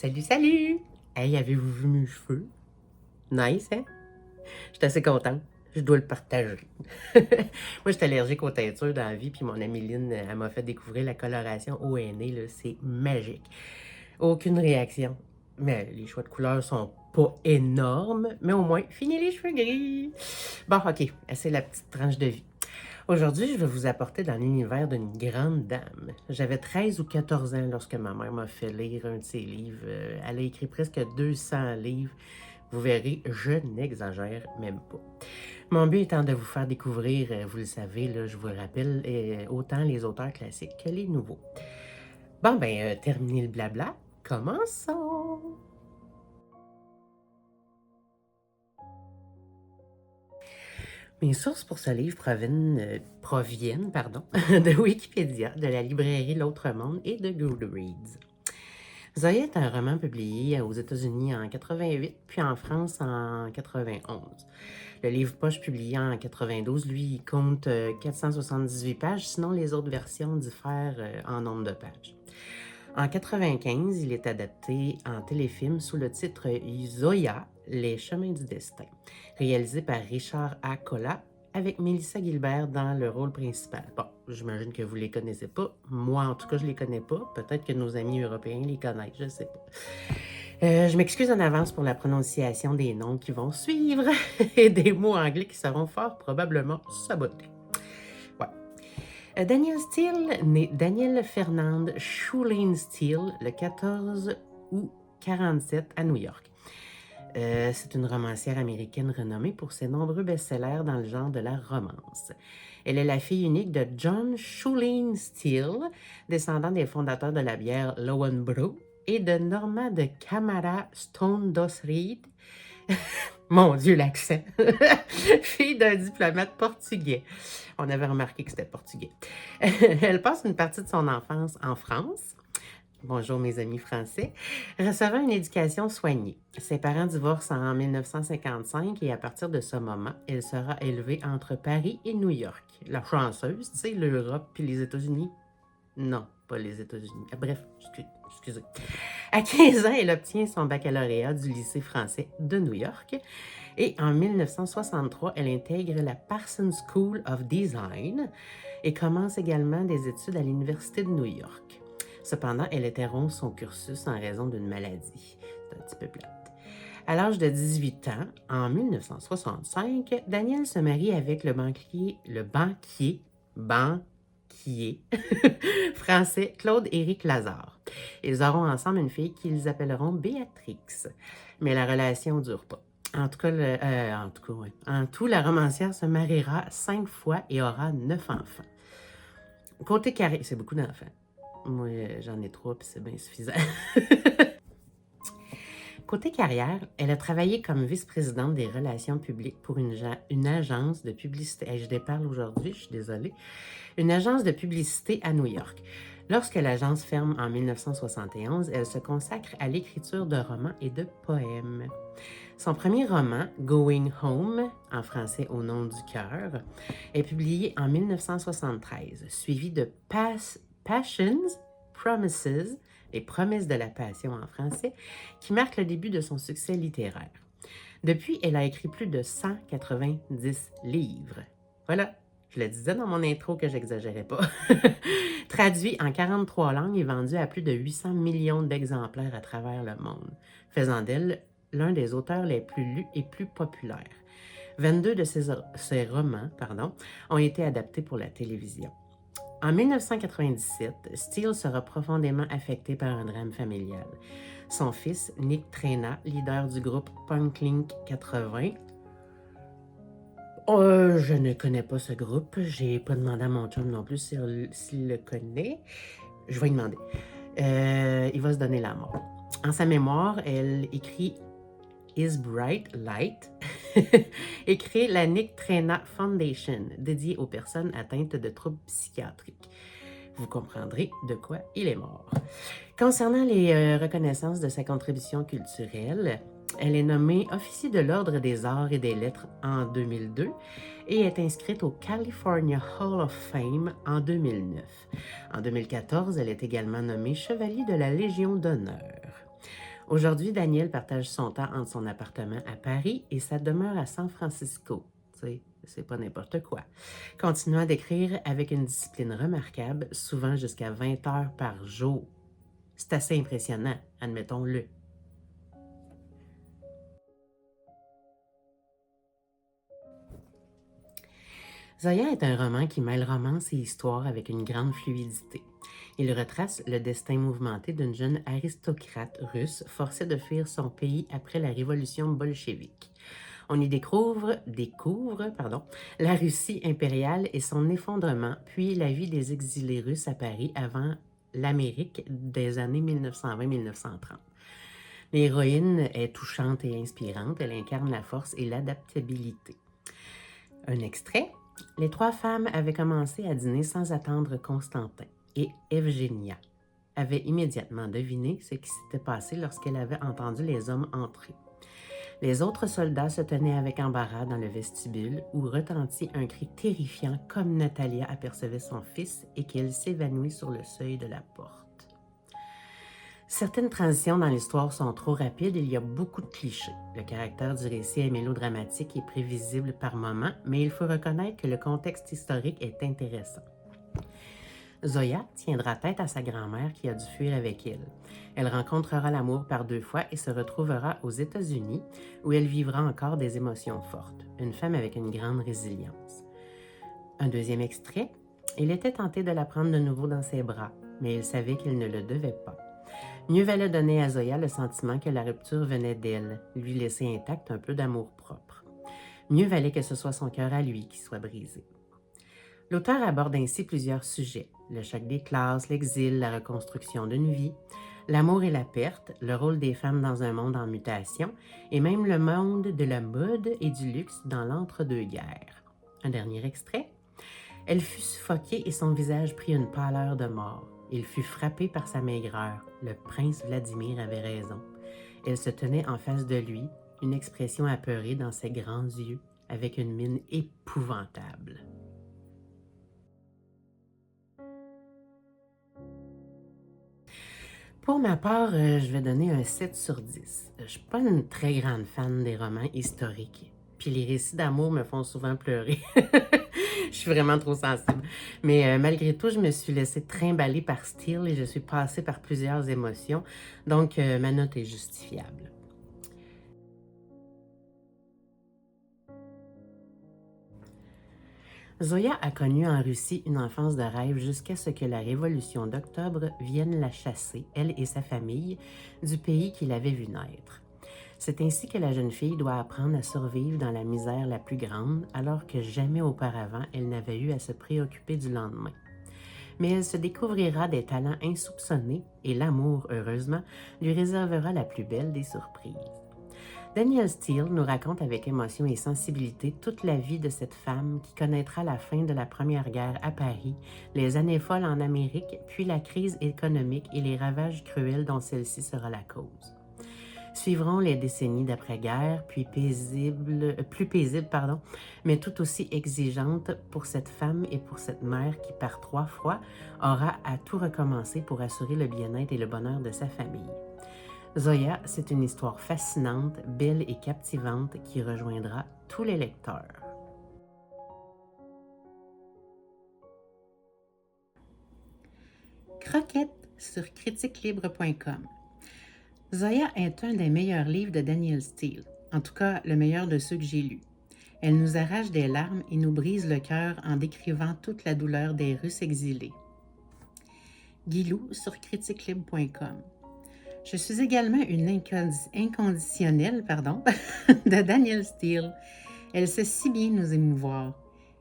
Salut, salut! Hey, avez-vous vu mes cheveux? Nice, hein? Je suis assez contente. Je dois le partager. Moi, je suis allergique aux teintures dans la vie, puis mon amie Lynn, elle m'a fait découvrir la coloration ONA, là, c'est magique. Aucune réaction. Mais les choix de couleurs sont pas énormes, mais au moins, fini les cheveux gris. Bon, ok, c'est la petite tranche de vie. Aujourd'hui, je vais vous apporter dans l'univers d'une grande dame. J'avais 13 ou 14 ans lorsque ma mère m'a fait lire un de ses livres. Elle a écrit presque 200 livres. Vous verrez, je n'exagère même pas. Mon but étant de vous faire découvrir, vous le savez, là, je vous le rappelle, autant les auteurs classiques que les nouveaux. Bon, ben, terminé le blabla, commençons! Mes sources pour ce livre proviennent de Wikipédia, de la librairie L'Autre Monde et de Goodreads. Zoé est un roman publié aux États-Unis en 88, puis en France en 91. Le livre poche publié en 92, lui, il compte 478 pages, sinon les autres versions diffèrent en nombre de pages. En 95, il est adapté en téléfilm sous le titre Zoya, Les chemins du destin, réalisé par Richard A. Colla avec Melissa Gilbert dans le rôle principal. Bon, j'imagine que vous ne les connaissez pas. Moi, en tout cas, je ne les connais pas. Peut-être que nos amis européens les connaissent, je ne sais pas. Je m'excuse en avance pour la prononciation des noms qui vont suivre et des mots anglais qui seront fort probablement sabotés. Danielle Steele, né Danielle Fernand Shuleen Steele le 14 août 47 à New York. C'est une romancière américaine renommée pour ses nombreux best-sellers dans le genre de la romance. Elle est la fille unique de John Shuleen Steele, descendant des fondateurs de la bière Lowenbrough, et de Norma de Camara Stone Dosreed. Mon Dieu, l'accent! Fille d'un diplomate portugais. On avait remarqué que c'était portugais. Elle passe une partie de son enfance en France. Bonjour mes amis français. Recevant une éducation soignée. Ses parents divorcent en 1955 et à partir de ce moment, elle sera élevée entre Paris et New York. La chanceuse, tu sais, l'Europe puis les États-Unis. Non, pas les États-Unis. Bref, excusez. À 15 ans, elle obtient son baccalauréat du lycée français de New York et en 1963, elle intègre la Parsons School of Design et commence également des études à l'Université de New York. Cependant, elle interrompt son cursus en raison d'une maladie. C'est un petit peu plate. À l'âge de 18 ans, en 1965, Daniel se marie avec le banquier français Claude-Éric Lazare. Ils auront ensemble une fille qu'ils appelleront Béatrix. Mais la relation ne dure pas. En tout, la romancière se mariera 5 fois et aura 9 enfants. Côté carré, c'est beaucoup d'enfants. Moi, j'en ai 3 puis c'est bien suffisant. Côté carrière, elle a travaillé comme vice-présidente des relations publiques pour une agence de publicité. Hey, je déparle aujourd'hui, je suis désolée. Une agence de publicité à New York. Lorsque l'agence ferme en 1971, elle se consacre à l'écriture de romans et de poèmes. Son premier roman, Going Home, en français Au nom du cœur, est publié en 1973, suivi de Passions, Promises, Les promesses de la passion en français, qui marque le début de son succès littéraire. Depuis, elle a écrit plus de 190 livres. Voilà, je le disais dans mon intro que j'exagérais pas. Traduit en 43 langues et vendu à plus de 800 millions d'exemplaires à travers le monde, faisant d'elle l'un des auteurs les plus lus et plus populaires. 22 de ses romans ont été adaptés pour la télévision. En 1997, Steele sera profondément affecté par un drame familial. Son fils, Nick Trena, leader du groupe Punklink 80, je ne connais pas ce groupe. J'ai pas demandé à mon chum non plus s'il le connaît. Je vais lui demander. Il va se donner la mort. En sa mémoire, elle écrit His Bright Light et crée la Nick Trena Foundation, dédiée aux personnes atteintes de troubles psychiatriques. Vous comprendrez de quoi il est mort. Concernant les reconnaissances de sa contribution culturelle, elle est nommée officier de l'Ordre des Arts et des Lettres en 2002 et est inscrite au California Hall of Fame en 2009. En 2014, elle est également nommée Chevalier de la Légion d'honneur. Aujourd'hui, Daniel partage son temps entre son appartement à Paris et sa demeure à San Francisco. Tu sais, c'est pas n'importe quoi. Continuant d'écrire avec une discipline remarquable, souvent jusqu'à 20 heures par jour. C'est assez impressionnant, admettons-le. Zoya est un roman qui mêle romance et histoire avec une grande fluidité. Il retrace le destin mouvementé d'une jeune aristocrate russe forcée de fuir son pays après la révolution bolchevique. On y découvre la Russie impériale et son effondrement, puis la vie des exilés russes à Paris avant l'Amérique des années 1920-1930. L'héroïne est touchante et inspirante, elle incarne la force et l'adaptabilité. Un extrait. Les trois femmes avaient commencé à dîner sans attendre Constantin, et Evgenia avait immédiatement deviné ce qui s'était passé lorsqu'elle avait entendu les hommes entrer. Les autres soldats se tenaient avec embarras dans le vestibule où retentit un cri terrifiant comme Natalia apercevait son fils et qu'elle s'évanouit sur le seuil de la porte. Certaines transitions dans l'histoire sont trop rapides, il y a beaucoup de clichés. Le caractère du récit est mélodramatique et prévisible par moments, mais il faut reconnaître que le contexte historique est intéressant. Zoya tiendra tête à sa grand-mère qui a dû fuir avec elle. Elle rencontrera l'amour par 2 fois et se retrouvera aux États-Unis, où elle vivra encore des émotions fortes. Une femme avec une grande résilience. Un deuxième extrait. Il était tenté de la prendre de nouveau dans ses bras, mais il savait qu'il ne le devait pas. Mieux valait donner à Zoya le sentiment que la rupture venait d'elle, lui laisser intact un peu d'amour-propre. Mieux valait que ce soit son cœur à lui qui soit brisé. L'auteur aborde ainsi plusieurs sujets, le choc des classes, l'exil, la reconstruction d'une vie, l'amour et la perte, le rôle des femmes dans un monde en mutation, et même le monde de la mode et du luxe dans l'entre-deux-guerres. Un dernier extrait. Elle fut suffoquée et son visage prit une pâleur de mort. Il fut frappé par sa maigreur. Le prince Vladimir avait raison. Elle se tenait en face de lui, une expression apeurée dans ses grands yeux, avec une mine épouvantable. Pour ma part, je vais donner un 7 sur 10. Je ne suis pas une très grande fan des romans historiques. Puis les récits d'amour me font souvent pleurer. Je suis vraiment trop sensible. Mais malgré tout, je me suis laissée trimballer par Steele et je suis passée par plusieurs émotions. Donc, ma note est justifiable. Zoya a connu en Russie une enfance de rêve jusqu'à ce que la révolution d'octobre vienne la chasser, elle et sa famille, du pays qu'il avait vu naître. C'est ainsi que la jeune fille doit apprendre à survivre dans la misère la plus grande, alors que jamais auparavant elle n'avait eu à se préoccuper du lendemain. Mais elle se découvrira des talents insoupçonnés et l'amour, heureusement, lui réservera la plus belle des surprises. Danielle Steele nous raconte avec émotion et sensibilité toute la vie de cette femme qui connaîtra la fin de la Première Guerre à Paris, les années folles en Amérique, puis la crise économique et les ravages cruels dont celle-ci sera la cause. Suivront les décennies d'après-guerre, puis plus paisibles, mais tout aussi exigeantes pour cette femme et pour cette mère qui, par 3 fois, aura à tout recommencer pour assurer le bien-être et le bonheur de sa famille. Zoya, c'est une histoire fascinante, belle et captivante qui rejoindra tous les lecteurs. Croquette sur critiquelibre.com. Zoya est un des meilleurs livres de Danielle Steele, en tout cas le meilleur de ceux que j'ai lus. Elle nous arrache des larmes et nous brise le cœur en décrivant toute la douleur des Russes exilés. Guilou sur critiquelibre.com. Je suis également une inconditionnelle de Danielle Steele. Elle sait si bien nous émouvoir.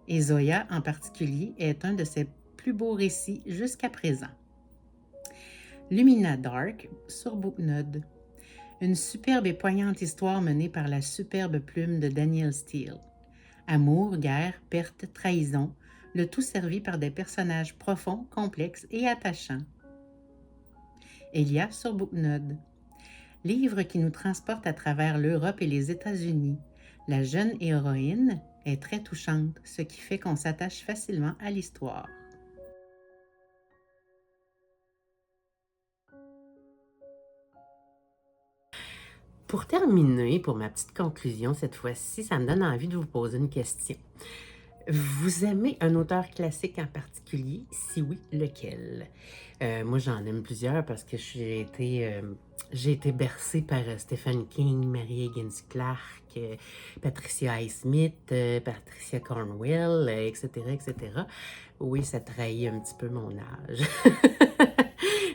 Et Zoya, en particulier, est un de ses plus beaux récits jusqu'à présent. Lumina Dark sur Booknode. Une superbe et poignante histoire menée par la superbe plume de Danielle Steele. Amour, guerre, perte, trahison, le tout servi par des personnages profonds, complexes et attachants. Elia sur Booknode. Livre qui nous transporte à travers l'Europe et les États-Unis. La jeune héroïne est très touchante, ce qui fait qu'on s'attache facilement à l'histoire. Pour terminer, pour ma petite conclusion cette fois-ci, ça me donne envie de vous poser une question. Vous aimez un auteur classique en particulier? Si oui, lequel? Moi, j'en aime plusieurs parce que j'ai été bercée par Stephen King, Mary Higgins Clark, Patricia Highsmith, Patricia Cornwell, etc., etc. Oui, ça trahit un petit peu mon âge.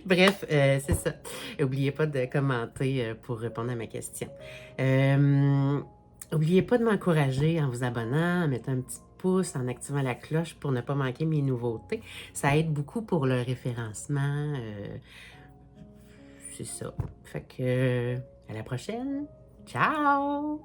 Bref, c'est ça. N'oubliez pas de commenter pour répondre à ma question. N'oubliez pas de m'encourager en vous abonnant, en mettant un petit pouce, en activant la cloche pour ne pas manquer mes nouveautés. Ça aide beaucoup pour le référencement. C'est ça. Fait que, à la prochaine. Ciao!